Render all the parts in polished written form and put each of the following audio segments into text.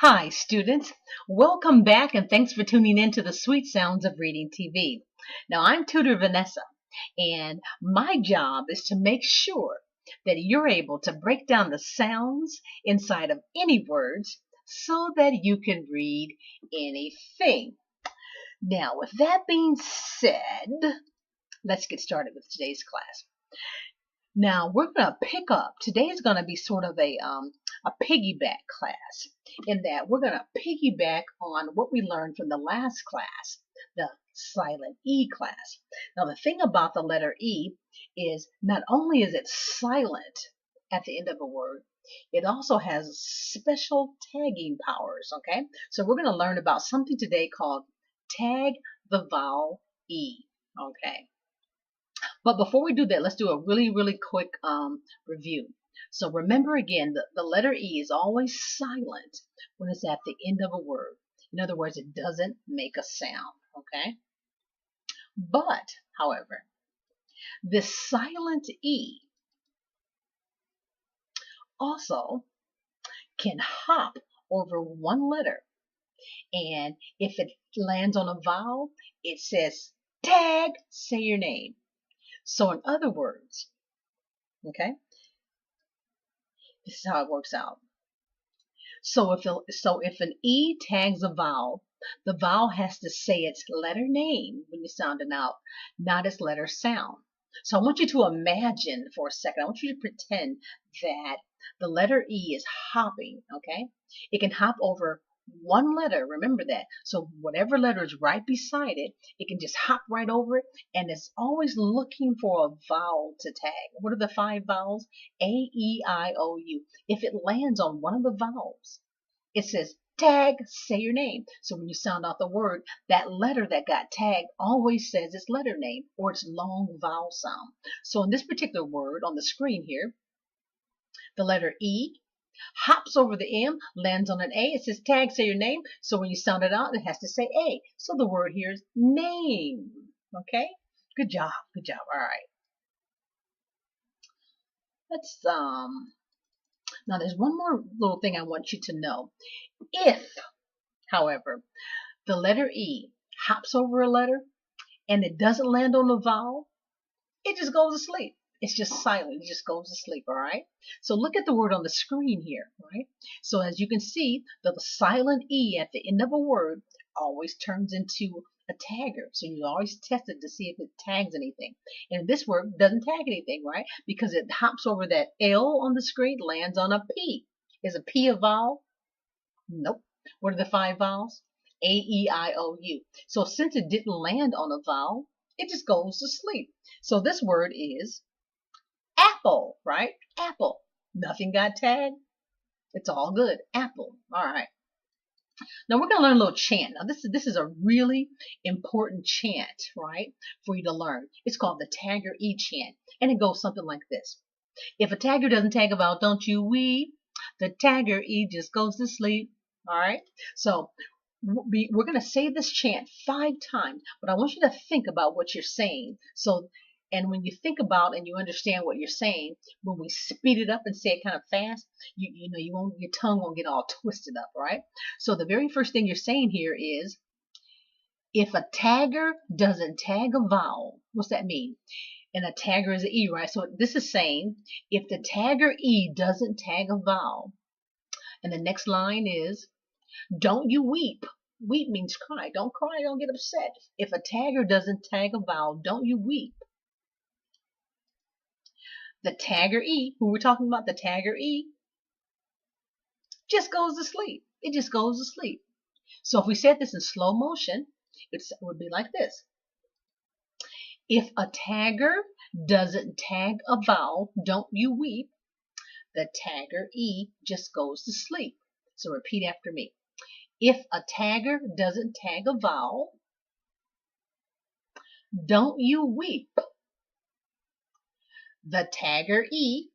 Hi, students. Welcome back and thanks for tuning in to the sweet sounds of reading TV. Now, I'm Tutor Vanessa, and my job is to make sure that you're able to break down the sounds inside of any words so that you can read anything. Now, with that being said, let's get started with today's class. Now we're going to pick up. Today's going to be sort of a piggyback class in that we're going to piggyback on what we learned from the last class, the silent E class. Now the thing about the letter E is not only is it silent at the end of a word, it also has special tagging powers, okay? So we're going to learn about something today called tag the vowel E, okay? But before we do that, let's do a really quick review. So remember again, the letter E is always silent when it's at the end of a word. In other words, it doesn't make a sound, okay? But, however, this silent E also can hop over one letter. And if it lands on a vowel, it says, tag, say your name. So in other words, okay, this is how it works out. So if an E tags a vowel, the vowel has to say its letter name when you sound it out, not its letter sound. So I want you to imagine for a second, I want you to pretend that the letter E is hopping, okay? It can hop over one letter, remember that. So whatever letter is right beside it, it can just hop right over it, and it's always looking for a vowel to tag. What are the 5 vowels? A, E, I, O, U. If it lands on one of the vowels, it says tag, say your name. So when you sound out the word, that letter that got tagged always says its letter name or its long vowel sound. So in this particular word on the screen here, the letter E hops over the M, lands on an A. It says tag, say your name. So when you sound it out, it has to say A. So the word here is name. Okay? Good job. Good job. All right. Let's now there's one more little thing I want you to know. If, however, the letter E hops over a letter and it doesn't land on the vowel, it just goes to sleep. It's just silent. It just goes to sleep, all right? So look at the word on the screen here, right? So as you can see, the silent E at the end of a word always turns into a tagger. So you always test it to see if it tags anything. And this word doesn't tag anything, right? Because it hops over that L on the screen, lands on a P. Is a P a vowel? Nope. What are the 5 vowels? A, E, I, O, U. So since it didn't land on a vowel, it just goes to sleep. So this word is apple, right? Apple. Nothing got tagged. It's all good. Apple. All right. Now we're going to learn a little chant. Now this is a really important chant, right, for you to learn. It's called the Tagger E chant, and it goes something like this. If a tagger doesn't tag a vowel, don't you weep. The Tagger E just goes to sleep. All right. So we're going to say this chant 5 times, but I want you to think about what you're saying. And when you think about and you understand what you're saying, when we speed it up and say it kind of fast, your tongue won't get all twisted up, right? So the very first thing you're saying here is, if a tagger doesn't tag a vowel, what's that mean? And a tagger is an E, right? So this is saying, if the tagger E doesn't tag a vowel, and the next line is, don't you weep. Weep means cry. Don't cry, don't get upset. If a tagger doesn't tag a vowel, don't you weep. The tagger E, who we're talking about, the tagger E, just goes to sleep. It just goes to sleep. So if we said this in slow motion, it would be like this. If a tagger doesn't tag a vowel, don't you weep. The tagger E just goes to sleep. So repeat after me. If a tagger doesn't tag a vowel, don't you weep. The tagger E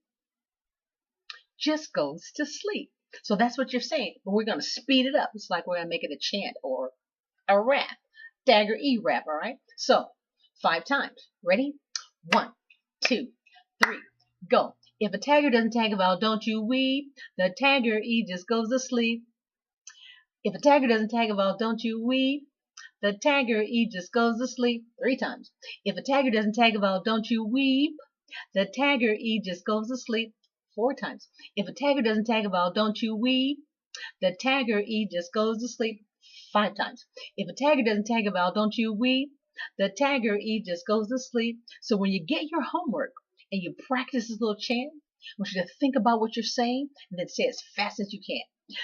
just goes to sleep. So that's what you're saying. But we're going to speed it up. It's like we're going to make it a chant or a rap. Tagger E rap, all right? So 5 times. Ready? 1, 2, 3, go. If a tagger doesn't tag a vowel, don't you weep. The tagger E just goes to sleep. If a tagger doesn't tag a vowel, don't you weep? The tagger E just goes to sleep. 3 times. If a tagger doesn't tag a vowel, don't you weep? The tagger E just goes to sleep. 4 times. If a tagger doesn't tag a vowel, don't you weep? The tagger E just goes to sleep. 5 times. If a tagger doesn't tag a vowel, don't you weep? The tagger E just goes to sleep. So when you get your homework and you practice this little chant, I want you to think about what you're saying and then say as fast as you can.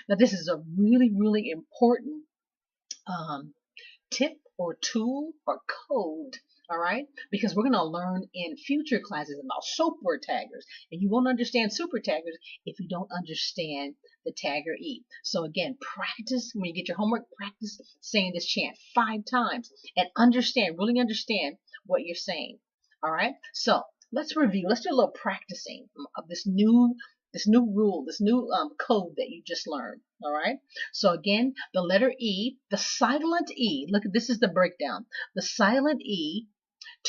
Now this is a really, really important tip or tool or code, all right? Because we're going to learn in future classes about soap word taggers, and you won't understand super taggers if you don't understand the tagger E. So again, practice when you get your homework, practice saying this chant 5 times and understand, really understand what you're saying, all right? So let's review. Let's do a little practicing of this new rule, this new code that you just learned. All right. So again, the letter E, the silent E. Look, this is the breakdown. The silent E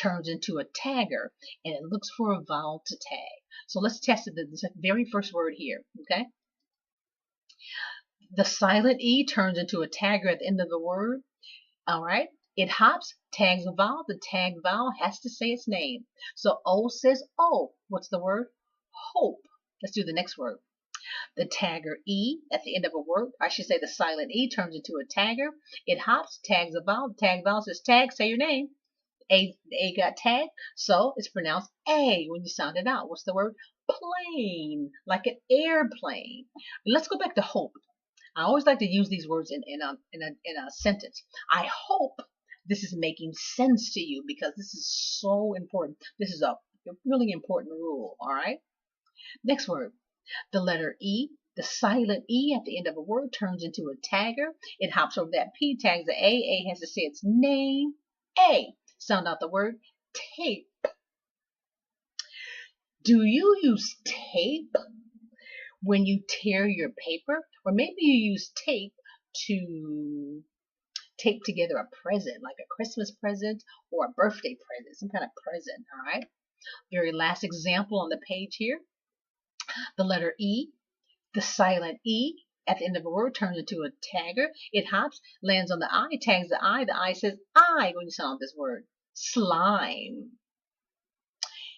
turns into a tagger, and it looks for a vowel to tag. So let's test it. This very first word here. Okay. The silent E turns into a tagger at the end of the word. All right. It hops, tags a vowel. The tagged vowel has to say its name. So O says O. What's the word? Hope. Let's do the next word. The tagger E at the end of a word, I should say the silent E turns into a tagger. It hops, tags a vowel. The tagged vowel says tag, say your name. The A got tagged, so it's pronounced A when you sound it out. What's the word? Plane, like an airplane. Let's go back to hope. I always like to use these words in a sentence. I hope this is making sense to you because this is so important. This is a really important rule, all right? Next word, the letter E, the silent E at the end of a word turns into a tagger. It hops over that P, tags the A. A has to say its name. A. Sound out the word tape. Do you use tape when you tear your paper? Or maybe you use tape to tape together a present, like a Christmas present or a birthday present, some kind of present, all right? Very last example on the page here. The letter E, the silent E at the end of a word turns into a tagger. It hops, lands on the I, tags the I. The I says I when you sound this word. Slime.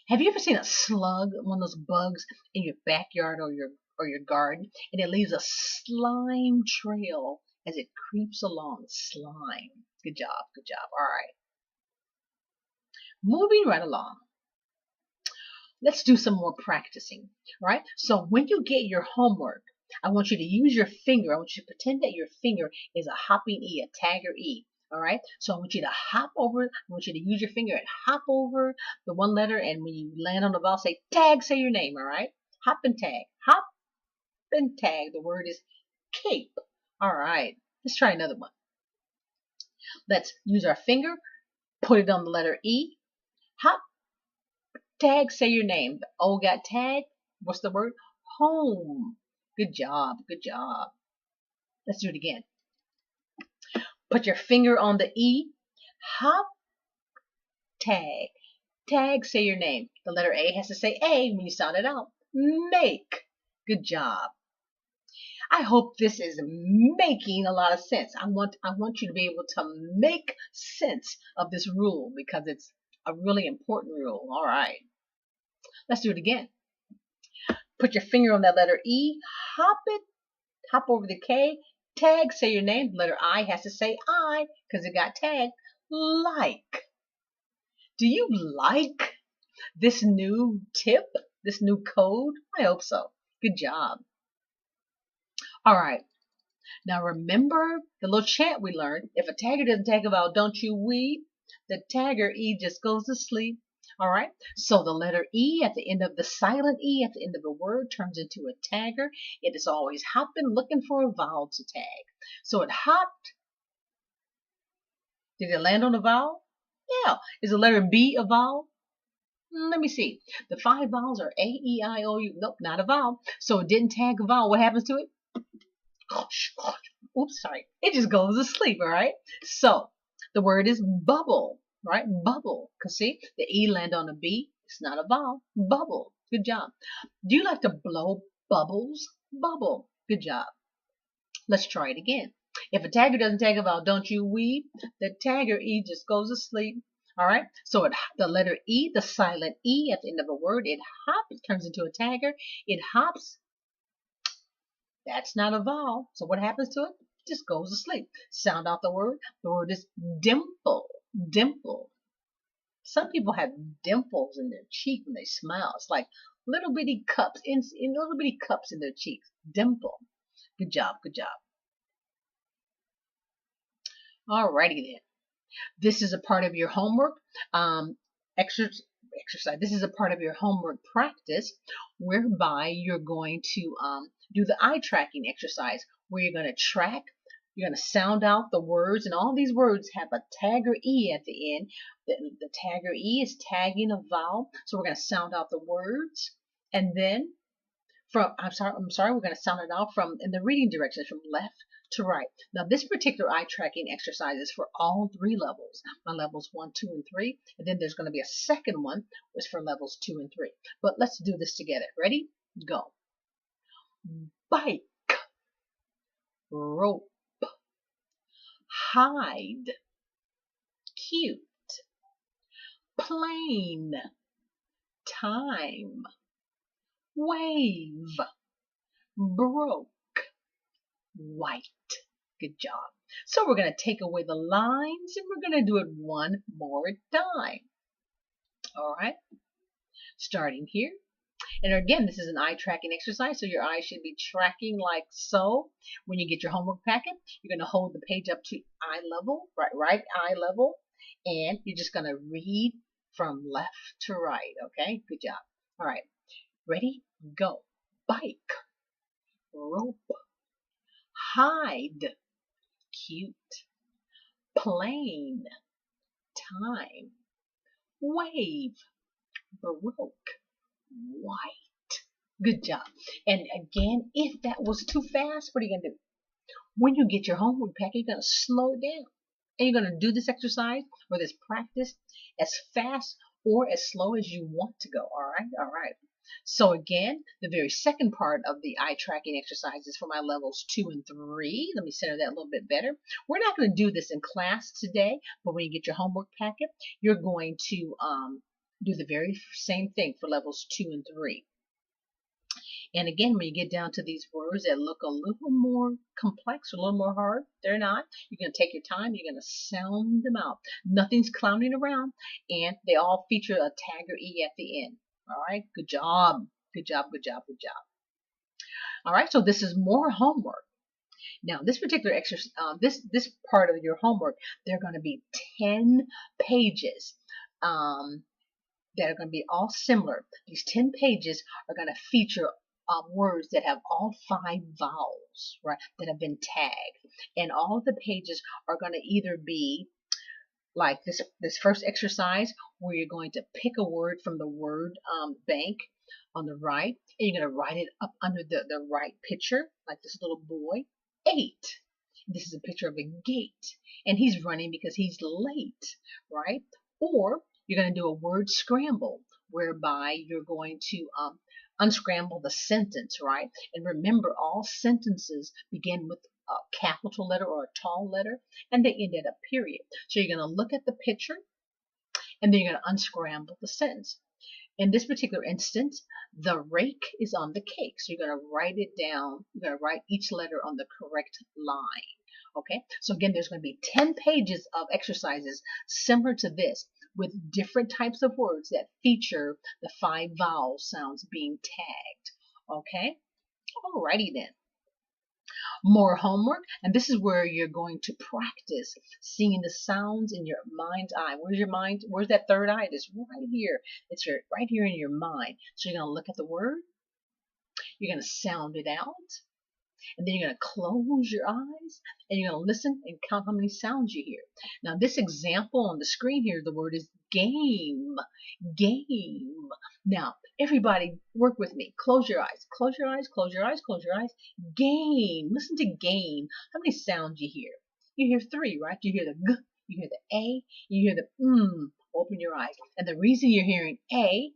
Have you ever seen a slug, one of those bugs in your backyard or your garden, and it leaves a slime trail as it creeps along? Slime. Good job, good job. All right. Moving right along. Let's do some more practicing, right? So when you get your homework, I want you to use your finger. I want you to pretend that your finger is a hopping E, a tagger E, all right? So I want you to hop over, I want you to use your finger and hop over the one letter, and when you land on the vowel, say tag, say your name, all right? Hop and tag, hop and tag. The word is cape. All right, let's try another one. Let's use our finger, put it on the letter E, hop, tag, say your name. The O got tagged. What's the word? Home. Good job. Good job. Let's do it again. Put your finger on the E. Hop. Tag. Tag, say your name. The letter A has to say A when you sound it out. Make. Good job. I hope this is making a lot of sense. I want you to be able to make sense of this rule because it's a really important rule. All right. Let's do it again. Put your finger on that letter E, hop it, hop over the K, tag, say your name. The letter I has to say I because it got tagged. Like. Do you like this new tip, this new code? I hope so. Good job. All right. Now remember the little chant we learned. If a tagger doesn't tag a vowel, don't you weep? The tagger E just goes to sleep. All right. So the letter E at the end of the silent E at the end of a word turns into a tagger. It is always hopping, looking for a vowel to tag. So it hopped. Did it land on a vowel? Yeah. Is the letter B a vowel? Let me see. The 5 vowels are A, E, I, O, U. Nope, not a vowel. So it didn't tag a vowel. What happens to it? Oops, sorry. It just goes to sleep, all right? So the word is bubble, right? Bubble. Because see, the E land on a B. It's not a vowel. Bubble. Good job. Do you like to blow bubbles? Bubble. Good job. Let's try it again. If a tagger doesn't tag a vowel, don't you weep? The tagger E just goes to sleep. All right, so the letter E, the silent E at the end of a word, it hops, turns into a tagger. It hops. That's not a vowel. So what happens to it? It just goes to sleep. Sound out the word. The word is dimple. Dimple. Some people have dimples in their cheek when they smile. It's like little bitty cups in little bitty cups in their cheeks. Dimple. Good job. Good job. Alrighty then. This is a part of your homework exercise. This is a part of your homework practice whereby you're going to do the eye tracking exercise where you're going to track, you're going to sound out the words, and all these words have a tagger E at the end. The tagger E is tagging a vowel, so we're going to sound out the words, and then we're going to sound it out from in the reading directions from left to right. Now this particular eye tracking exercise is for all 3 levels. My levels 1, 2, and 3. And then there's going to be a second one which is for levels 2 and 3. But let's do this together. Ready? Go. Bike. Rope. Hide. Cute. Plane. Time. Wave. Broke. White. Good job. So we're going to take away the lines and we're going to do it one more time. All right. Starting here. And again, this is an eye tracking exercise, so your eyes should be tracking like so. When you get your homework packet, you're going to hold the page up to eye level, right eye level, and you're just going to read from left to right. Okay. Good job. All right. Ready? Go. Bike. Rope. Hide. Cute. Plane. Time. Wave. Broke. White. Good job. And again, if that was too fast, what are you going to do? When you get your homework packet, you're going to slow it down. And you're going to do this exercise or this practice as fast or as slow as you want to go. All right? All right. So again, the very second part of the eye tracking exercise is for my levels 2 and 3. Let me center that a little bit better. We're not going to do this in class today, but when you get your homework packet, you're going to do the very same thing for levels 2 and 3. And again, when you get down to these words that look a little more complex, a little more hard, they're not. You're going to take your time. You're going to sound them out. Nothing's clowning around, and they all feature a tagger E at the end. All right, good job. Good job, good job, good job. All right, so this is more homework. Now, this particular exercise, this part of your homework, there are going to be 10 pages that are going to be all similar. These 10 pages are going to feature words that have all 5 vowels, right, that have been tagged. And all of the pages are going to either be like this first exercise where you're going to pick a word from the word bank on the right, and you're going to write it up under the right picture, like this little boy. 8. This is a picture of a gate, and he's running because he's late, right? Or you're going to do a word scramble, whereby you're going to unscramble the sentence, right? And remember, all sentences begin with a capital letter or a tall letter, and they end at a period. So you're going to look at the picture, and then you're going to unscramble the sentence. In this particular instance, the rake is on the cake. So you're going to write it down. You're going to write each letter on the correct line. Okay? So again, there's going to be 10 pages of exercises similar to this with different types of words that feature the 5 vowel sounds being tagged. Okay? Alrighty then. More homework, and this is where you're going to practice seeing the sounds in your mind's eye. Where's your mind? Where's that third eye? It's right here. It's right here in your mind. So you're going to look at the word. You're going to sound it out. And then you're going to close your eyes and you're going to listen and count how many sounds you hear. Now, this example on the screen here, the word is game. Game. Now, everybody work with me. Close your eyes. Close your eyes. Close your eyes. Close your eyes. Game. Listen to game. How many sounds you hear? You hear 3, right? You hear the g, you hear the a, you hear the Open your eyes. And the reason you're hearing a,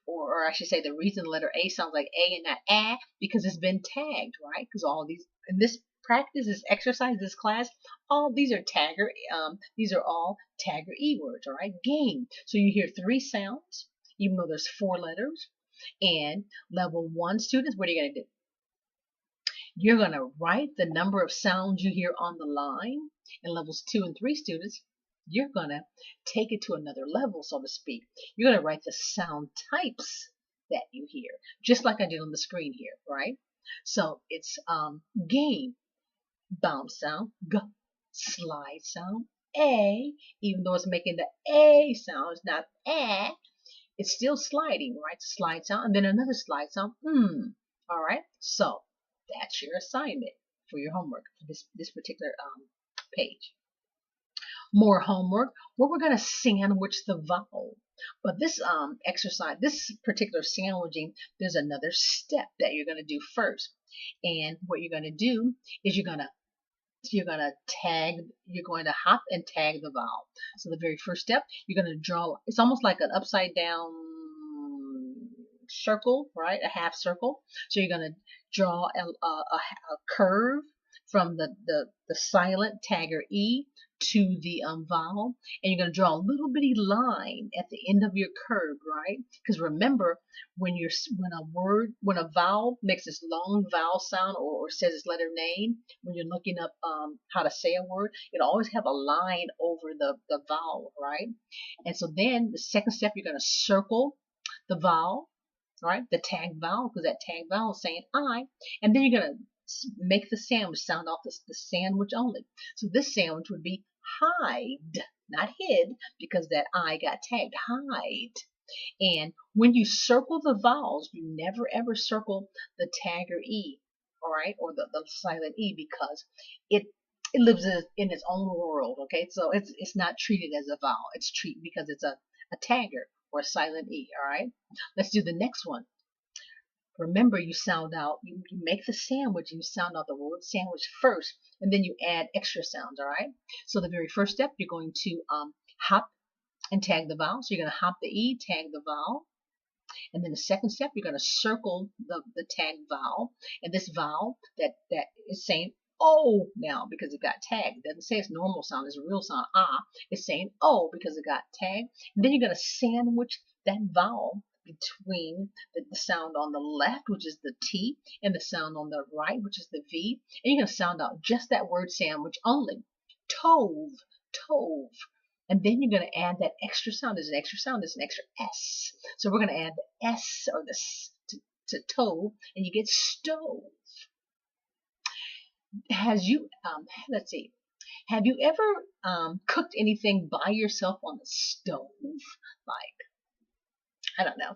or I should say the reason the letter A sounds like A and not A, because it's been tagged, right? Because all these, in this practice, this exercise, this class, all these are tagger. These are all tagger E words. All right, game. So you hear 3 sounds, even though there's 4 letters. And level 1 students, what are you going to do? You're going to write the number of sounds you hear on the line. And levels 2 and 3 students, you're going to take it to another level, so to speak. You're going to write the sound types that you hear, just like I did on the screen here, right? So it's game, bounce sound, g, slide sound, a, even though it's making the a sound, it's not a, it's still sliding, right? Slide sound, and then another slide sound, all right? So that's your assignment for your homework for this particular page. More homework where we're going to sandwich the vowel. But this exercise, this particular sandwiching, there's another step that you're going to do first. And what you're going to do is you're going to hop and tag the vowel. So the very first step, you're going to draw, it's almost like an upside down circle, right? A half circle. So you're going to draw a curve from the silent tagger E to the vowel, and you're going to draw a little bitty line at the end of your curve, right? Because remember, when a vowel makes this long vowel sound or says its letter name, when you're looking up how to say a word, it'll always have a line over the vowel, right? And so then the second step, you're going to circle the vowel, right? The tag vowel, because that tag vowel is saying I, and then you're going to make the sandwich sound off the sandwich only. So this sandwich would be hide, not hid, because that I got tagged, hide. And when you circle the vowels, you never ever circle the tagger E, all right, or the silent E, because it lives in its own world, okay? So it's not treated as a vowel. It's treated because it's a tagger or a silent E, all right? Let's do the next one. Remember, you sound out, you make the sandwich, and you sound out the word sandwich first, and then you add extra sounds, all right? So the very first step, you're going to hop and tag the vowel. So you're going to hop the E, tag the vowel. And then the second step, you're going to circle the tag vowel. And this vowel that is saying O now because it got tagged. It doesn't say it's normal sound, it's a real sound, ah. It's saying O because it got tagged. And then you're going to sandwich that vowel between the sound on the left, which is the T, and the sound on the right, which is the V. And you're going to sound out just that word sandwich only. Tove, tove. And then you're going to add that extra sound. There's an extra sound, there's an extra S. So we're going to add the S or the S to tove, and you get stove. Let's see. Have you ever cooked anything by yourself on the stove? Like, I don't know,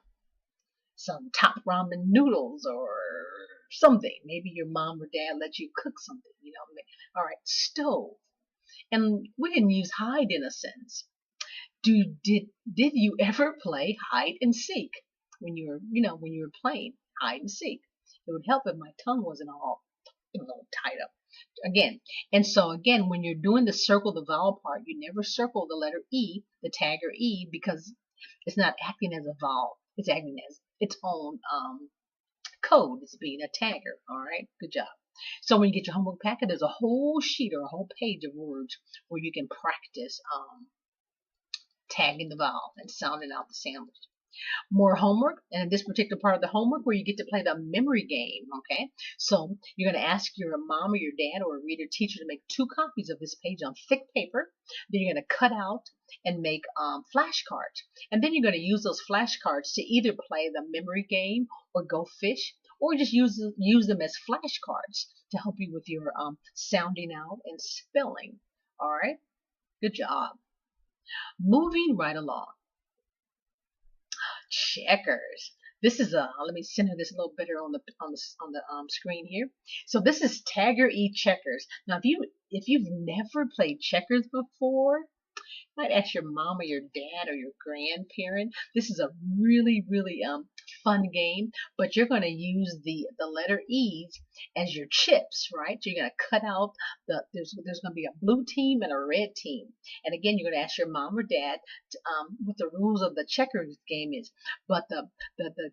some top ramen noodles or something. Maybe your mom or dad let you cook something, you know. All right, stove. And we didn't use hide in a sense. Did you ever play hide and seek when you were playing hide and seek? It would help if my tongue wasn't all a little tied up. Again, and so again, when you're doing the circle the vowel part, you never circle the letter E, the tagger E, because it's not acting as a vowel. It's acting as its own code. It's being a tagger. All right, good job. So when you get your homework packet, there's a whole sheet or a whole page of words where you can practice tagging the vowel and sounding out the sandwich. More homework, and in this particular part of the homework where you get to play the memory game, okay? So you're going to ask your mom or your dad or a reader teacher to make 2 copies of this page on thick paper. Then you're going to cut out and make flashcards. And then you're going to use those flashcards to either play the memory game or go fish, or just use them as flashcards to help you with your sounding out and spelling. All right? Good job. Moving right along. Checkers. This is let me center this a little better on the screen here. So this is tagger E checkers. Now if you've never played checkers before, you might ask your mom or your dad or your grandparent. This is a really fun game, but you're going to use the letter E's as your chips, right? So you're going to cut out there's going to be a blue team and a red team. And again, you're going to ask your mom or dad what the rules of the checkers game is. But the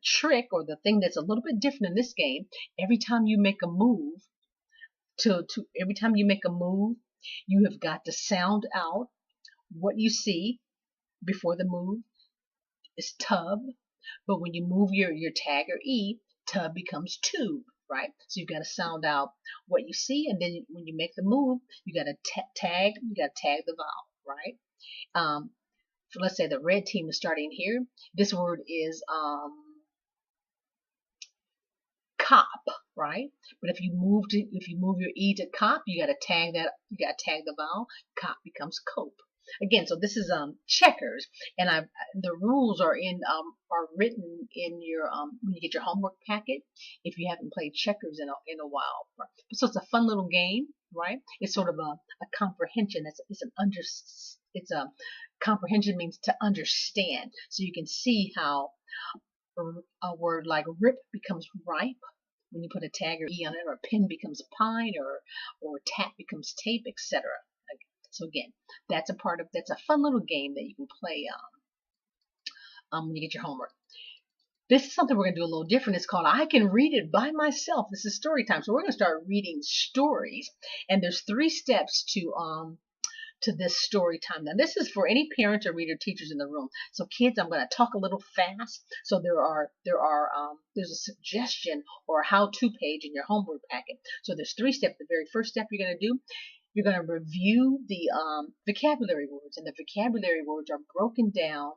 trick or the thing that's a little bit different in this game, every time you make a move, to every time you make a move, you have got to sound out what you see before the move is tub. But when you move your tag or E, tub becomes tube, right? So you've got to sound out what you see, and then when you make the move, you got to tag the vowel, right? So let's say the red team is starting here. This word is cop, right? But if you move your E to cop, you got to tag the vowel. Cop becomes cope. Again, so this is checkers, and the rules are written in your when you get your homework packet. If you haven't played checkers in a while, right? So it's a fun little game, right? It's sort of a comprehension. It's a comprehension means to understand, so you can see how a word like rip becomes ripe when you put a tag or E on it, or a pin becomes a pine, or tap becomes tape, etc. So again, that's a fun little game that you can play when you get your homework. This is something we're going to do a little different. It's called I Can Read It By Myself. This is story time. So we're going to start reading stories, and there's 3 steps to this story time. Now this is for any parents or reader teachers in the room. So kids, I'm going to talk a little fast. So there's a suggestion or a how-to page in your homework packet. So there's 3 steps. The very first step you're going to do, you're going to review the vocabulary words, and the vocabulary words are broken down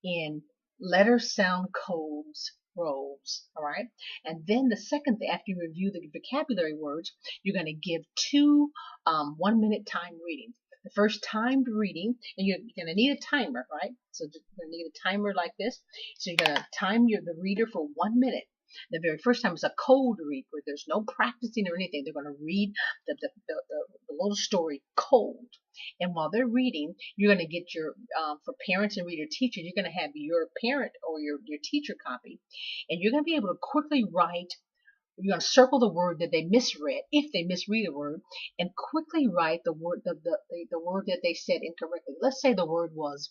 in letter sound codes rows. All right, and then the second thing, after you review the vocabulary words, you're going to give 2 1-minute time readings. The first timed reading, and you're going to need a timer, right? So you're going to need a timer like this. So you're going to time the reader for 1 minute. The very first time is a cold read where there's no practicing or anything. They're going to read the little story cold. And while they're reading, you're going to get your, for parents and reader teachers, you're going to have your parent or your teacher copy. And you're going to be able to quickly write. You're going to circle the word that they misread, if they misread a word, and quickly write the word word that they said incorrectly. Let's say the word was,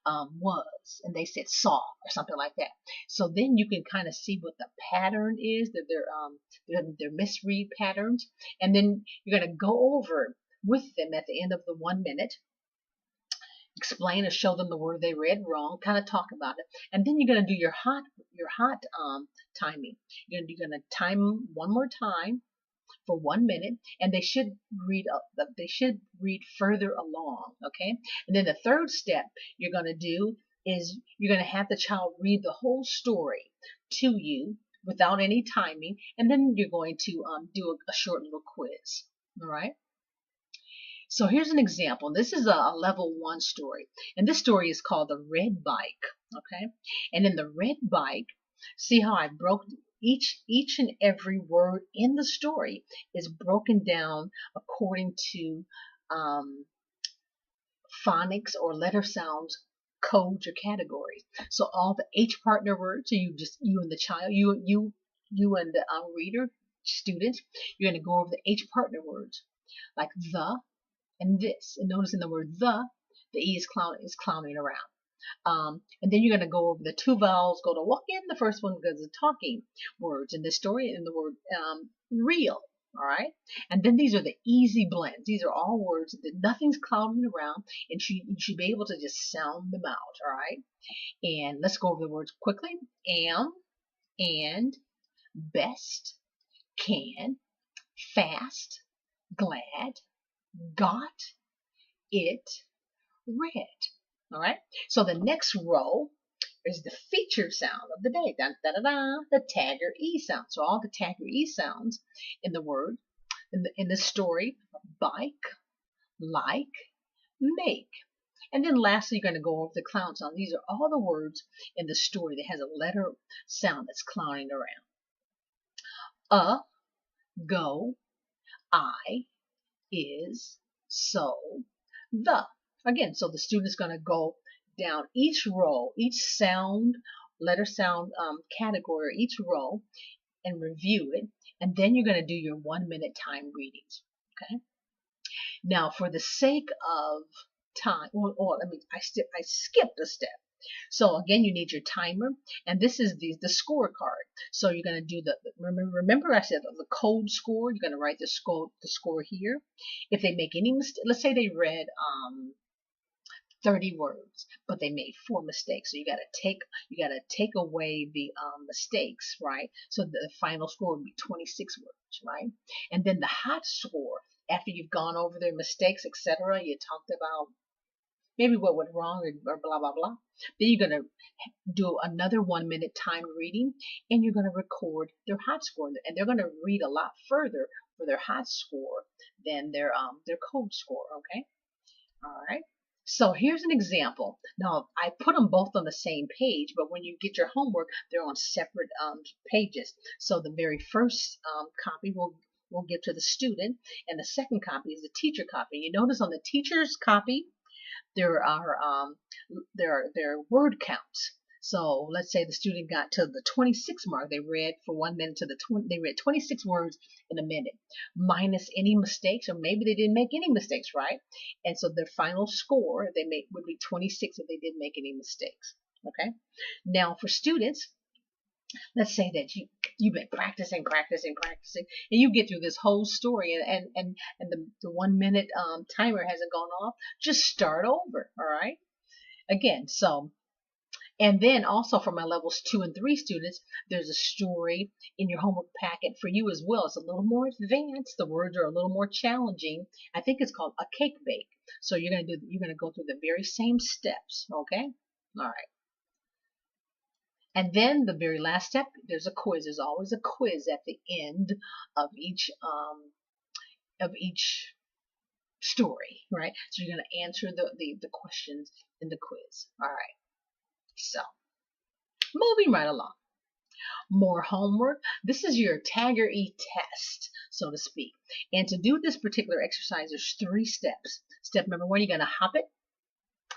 and they said saw or something like that. So then you can kind of see what the pattern is, that their misread patterns, and then you're going to go over with them at the end of the 1 minute. Explain or show them the word they read wrong, kind of talk about it, and then you're going to do your hot timing. You're going to time one more time for 1 minute, and they should read further along. Okay, and then the third step you're going to do is you're going to have the child read the whole story to you without any timing, and then you're going to do a short little quiz. All right. So here's an example. This is a level 1 story, and this story is called The Red Bike. Okay, and in The Red Bike, see how I broke each and every word in the story is broken down according to phonics or letter sounds codes or categories. So all the H partner words, so you and the child, you and the reader students, you're going to go over the H partner words like the and this, and notice in the word the E is clowning around. And then you're going to go over the 2 vowels, go to walk in. The first one goes to talking words in this story, and the word real. All right, and then these are the easy blends. These are all words that nothing's clouding around, and you should be able to just sound them out. All right, and let's go over the words quickly. Am, and, best, can, fast, glad, got, it, read. All right, so the next row is the featured sound of the day. Da, da, da, da, the tag or E sound. So all the tag or E sounds in the word, in the story, bike, like, make. And then lastly, you're going to go over the clown sound. These are all the words in the story that has a letter sound that's clowning around. Go, I, is, so, the. Again, so the student's going to go down each row, each sound, letter sound category, or each row, and review it. And then you're going to do your 1 minute time readings. Okay. Now, for the sake of time, I skipped a step. So again, you need your timer, and this is the scorecard. So you're going to do remember I said the code score. You're going to write the score here. If they make any mistake, let's say they read 30 words, but they made 4 mistakes. So you got to take away the mistakes, right? So the final score would be 26 words, right? And then the hot score, after you've gone over their mistakes, etc., you talked about maybe what went wrong or blah blah blah. Then you're gonna do another 1-minute timed reading, and you're gonna record their hot score, and they're gonna read a lot further for their hot score than their code score. Okay, all right. So here's an example. Now I put them both on the same page, but when you get your homework, they're on separate pages. So the very first copy will give to the student, and the second copy is the teacher copy. You notice on the teacher's copy, there are word counts. So let's say the student got to the 26 mark. They read for 1 minute to they read 26 words in a minute, minus any mistakes, or maybe they didn't make any mistakes, right? And so their final score would be 26 if they didn't make any mistakes. Okay. Now for students, let's say that you've been practicing, and you get through this whole story, and the 1 minute timer hasn't gone off. Just start over, all right? Again, so, and then also for my levels 2 and 3 students, there's a story in your homework packet for you as well. It's a little more advanced. The words are a little more challenging. I think it's called a cake bake. So you're gonna go through the very same steps, okay? All right. And then the very last step, there's a quiz. There's always a quiz at the end of each story, right? So you're going to answer the questions in the quiz. All right. So moving right along. More homework. This is your Tagger-E test, so to speak. And to do this particular exercise, there's 3 steps. Step number 1, you're going to hop it.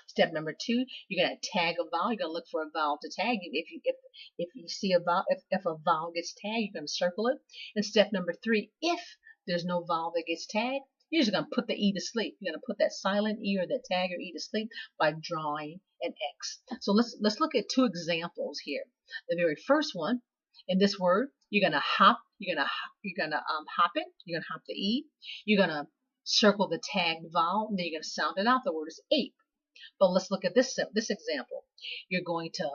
Step number 2, you're going to tag a vowel. You're going to look for a vowel to tag. If you see a vowel, if a vowel gets tagged, you're going to circle it. And step number 3, if there's no vowel that gets tagged, you're just going to put the E to sleep. You're going to put that silent E or that Tagger E to sleep by drawing an X. So let's look at 2 examples here. The very first one, in this word, you're going to hop. You're going to hop it. You're going to hop the E. You're going to circle the tagged vowel, and then you're going to sound it out. The word is ape. But let's look at this example. You're going to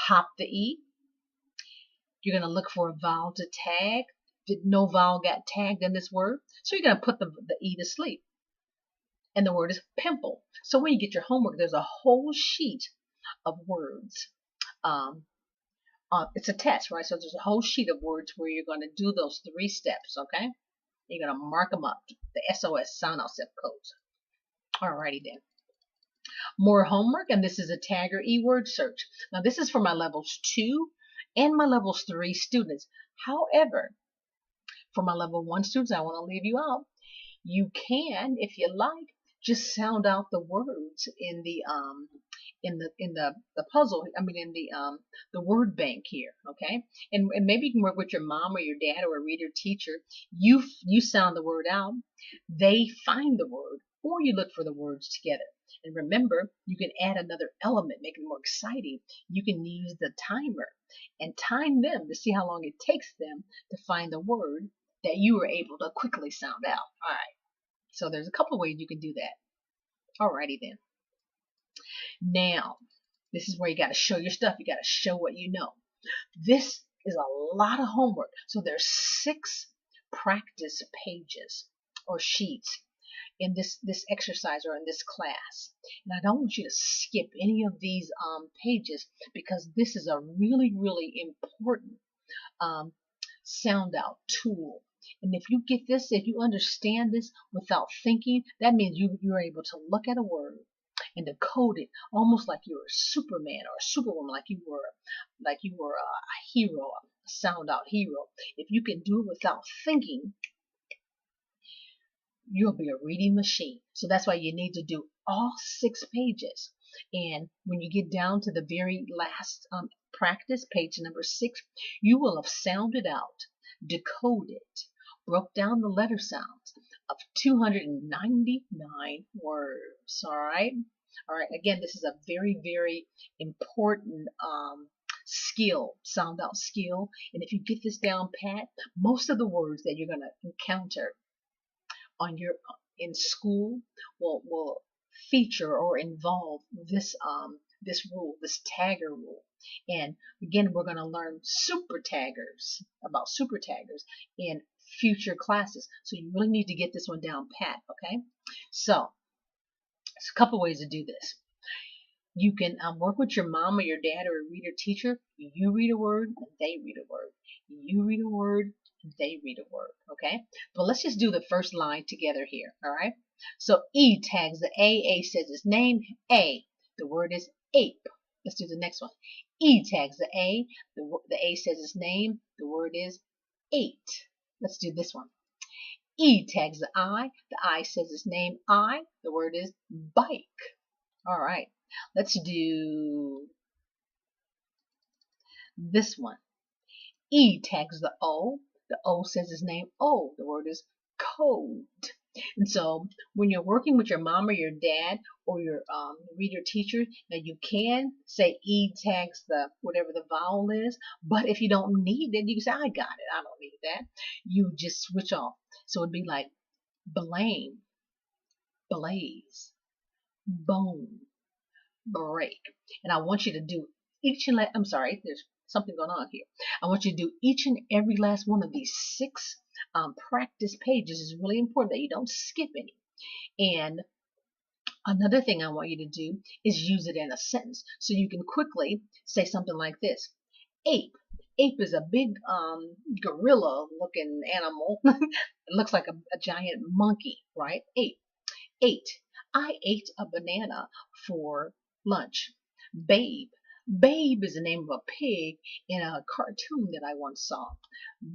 hop the E. You're going to look for a vowel to tag. No vowel got tagged in this word, so you're going to put the E to sleep. And the word is pimple. So when you get your homework, there's a whole sheet of words. It's a test, right? So there's a whole sheet of words where you're going to do those 3 steps, okay? You're going to mark them up, the SOS, sound out step codes. Alrighty then. More homework, and this is a Tagger-E word search. Now this is for my levels 2 and my levels 3 students. However, for my level 1 students, I want to leave you out. You can, if you like, just sound out the words in the puzzle. I mean, in the word bank here, okay? And maybe you can work with your mom or your dad or a reader teacher. You sound the word out. They find the word, or you look for the words together. And remember, you can add another element, make it more exciting. You can use the timer and time them to see how long it takes them to find the word that you were able to quickly sound out. All right. So there's a couple of ways you can do that. Alrighty then. Now, this is where you got to show your stuff. You got to show what you know. This is a lot of homework. So there's 6 practice pages or sheets in this exercise or in this class. And I don't want you to skip any of these pages, because this is a really, really important sound out tool. And if you get this, if you understand this without thinking, that means you're able to look at a word and decode it almost like you're a Superman or a Superwoman, like you were a hero, a sound out hero. If you can do it without thinking, you'll be a reading machine. So that's why you need to do all 6 pages. And when you get down to the very last practice, page number 6, you will have sounded out, decoded, broke down the letter sounds of 299 words. All right. All right, again, this is a very, very important skill, sound out skill. And if you get this down pat, most of the words that you're going to encounter on your in school will feature or involve this rule, this tagger rule. And again, we're going to learn super taggers, about super taggers in future classes. So you really need to get this one down pat, okay? So there's a couple ways to do this. You can work with your mom or your dad or a reader teacher. You read a word, and they read a word. You read a word, and they read a word, okay? But let's just do the first line together here, all right? So E tags the A says its name, A. The word is ape. Let's do the next one. E tags the A says its name, the word is 8. Let's do this one. E tags the I says its name, I. The word is bike. All right, let's do this one. E tags the O says its name, O. The word is code. And so when you're working with your mom or your dad or your reader teacher, now you can say E tags the whatever the vowel is, but if you don't need it, you can say, I got it, I don't need that. You just switch off. So it'd be like blame, blaze, bone, break. And I want you to do each and I'm sorry, there's something going on here. I want you to do each and every last one of these 6 practice pages. It's really important that you don't skip any. And another thing I want you to do is use it in a sentence. So you can quickly say something like this. Ape. Ape is a big gorilla looking animal. It looks like a giant monkey, right? Ape. 8. I ate a banana for lunch. Babe. Babe is the name of a pig in a cartoon that I once saw.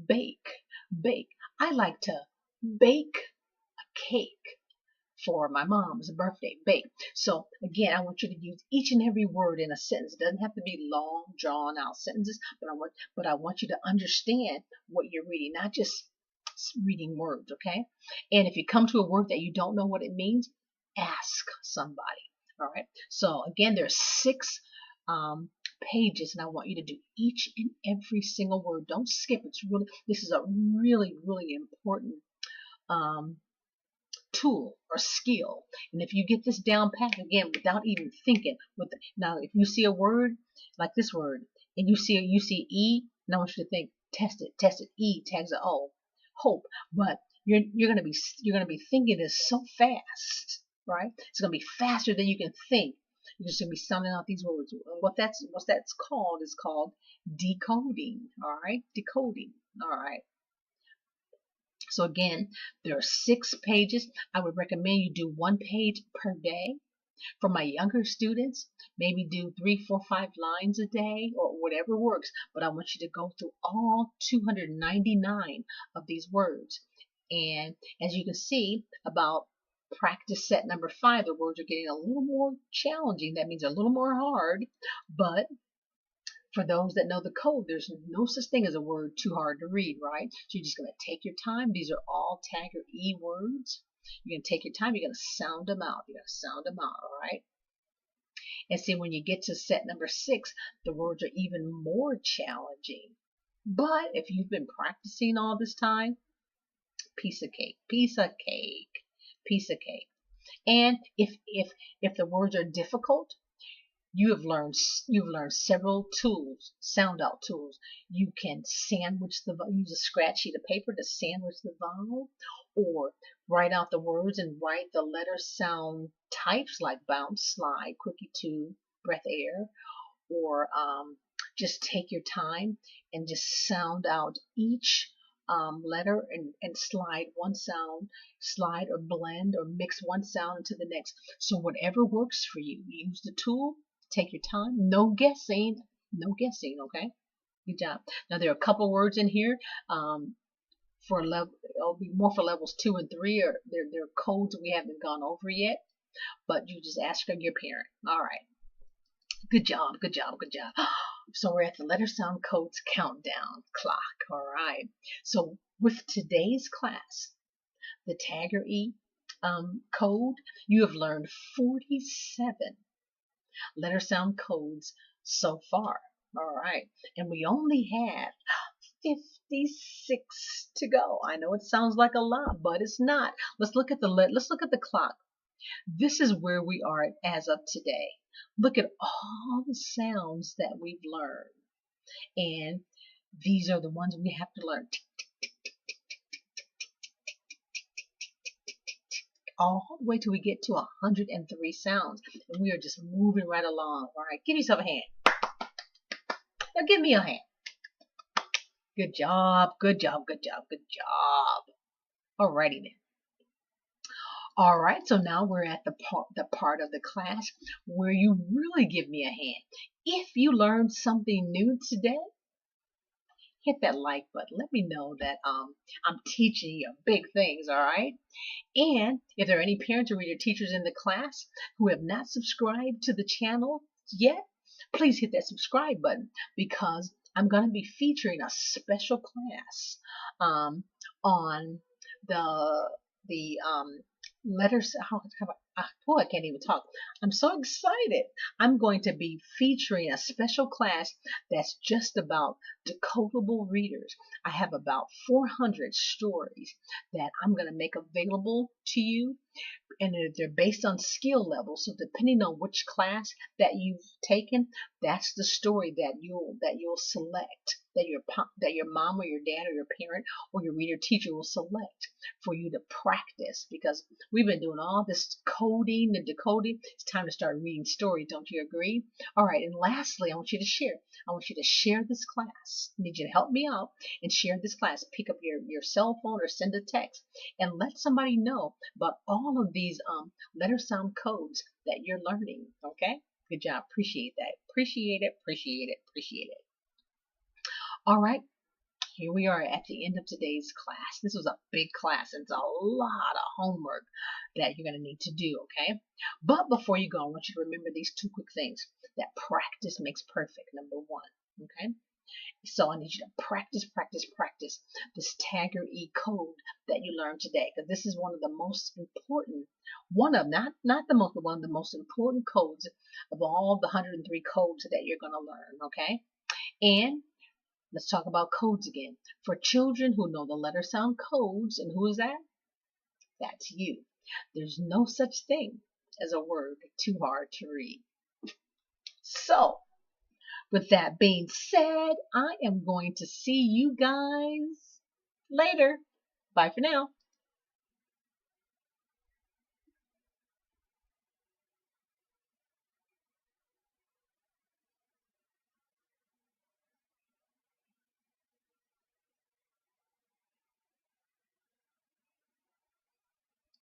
Bake. Bake. I like to bake a cake for my mom's birthday. Bake. So again, I want you to use each and every word in a sentence. It doesn't have to be long, drawn out sentences, but I want you to understand what you're reading, not just reading words, okay? And if you come to a word that you don't know what it means, ask somebody. All right. So again, there's 6 pages, and I want you to do each and every single word. Don't skip. This is a really, really important tool or skill. And if you get this down pat, again, without even thinking, now if you see a word like this word, and you see E, and I want you to think, test it. E tags a O, hope. But you're gonna be thinking this so fast, right? It's gonna be faster than you can think. You're just gonna be sounding out these words. What that's called is called decoding. All right, decoding. All right. So again, there are 6 pages. I would recommend you do 1 page per day. For my younger students, maybe do 3, 4, 5 lines a day or whatever works. But I want you to go through all 299 of these words. And as you can see, about practice set number 5, the words are getting a little more challenging. That means a little more hard. But for those that know the code, there's no such thing as a word too hard to read, right? So you're just going to take your time. These are all tagger E words. You're going to take your time. You're going to sound them out. You're going to sound them out, all right? And see, when you get to set number 6, the words are even more challenging. But if you've been practicing all this time, piece of cake, piece of cake, piece of cake. And if the words are difficult, you've learned several tools, sound out tools. You can use a scratch sheet of paper to sandwich the vowel, or write out the words and write the letter sound types like bounce, slide, quickie, tube, breath, air, or just take your time and just sound out each letter and slide one sound, slide or blend or mix one sound into the next. So whatever works for you, use the tool. Take your time. No guessing. No guessing, okay? Good job. Now there are a couple words in here for level. It'll be more for levels 2 and 3, or they're codes we haven't gone over yet. But you just ask your parent. All right. Good job. Good job. Good job. So we're at the letter sound codes countdown clock. All right. So with today's class, the tagger E, code, you have learned 47 letter sound codes so far. All right. And we only have 56 to go. I know it sounds like a lot, but it's not. Let's look at the clock. This is where we are as of today. Look at all the sounds that we've learned. And these are the ones we have to learn. All the way till we get to 103 sounds. And we are just moving right along. All right, give yourself a hand. Now give me a hand. Good job, good job, good job, good job. Alrighty then. All right, so now we're at the part of the class where you really give me a hand. If you learned something new today, hit that like button. Let me know that I'm teaching you big things, all right? And if there are any parents or reader teachers in the class who have not subscribed to the channel yet, please hit that subscribe button because I'm going to be featuring a special class on the letters. I can't even talk. I'm so excited. I'm going to be featuring a special class that's just about decodable readers. I have about 400 stories that I'm going to make available to you, and they're based on skill level. So depending on which class that you've taken, that's the story that you'll select, that your mom or your dad or your parent or your reader teacher will select for you to practice, because we've been doing all this coding and decoding. It's time to start reading stories. Don't you agree? All right, and lastly, I want you to share. I want you to share this class. I need you to help me out and share this class. Pick up your cell phone or send a text and let somebody know about all of these letter sound codes that you're learning. Okay? Good job. Appreciate that. Appreciate it. Appreciate it. Appreciate it. All right. Here we are at the end of today's class. This was a big class. It's a lot of homework that you're going to need to do, okay? But before you go, I want you to remember these two quick things. That practice makes perfect, number one, okay? So I need you to practice, practice, practice this Tagger E code that you learned today, because this is one of the most important, not the most, but one of the most important codes of all the 103 codes that you're going to learn, okay? And let's talk about codes again. For children who know the letter sound codes, and who is that? That's you. There's no such thing as a word too hard to read. So, with that being said, I am going to see you guys later. Bye for now.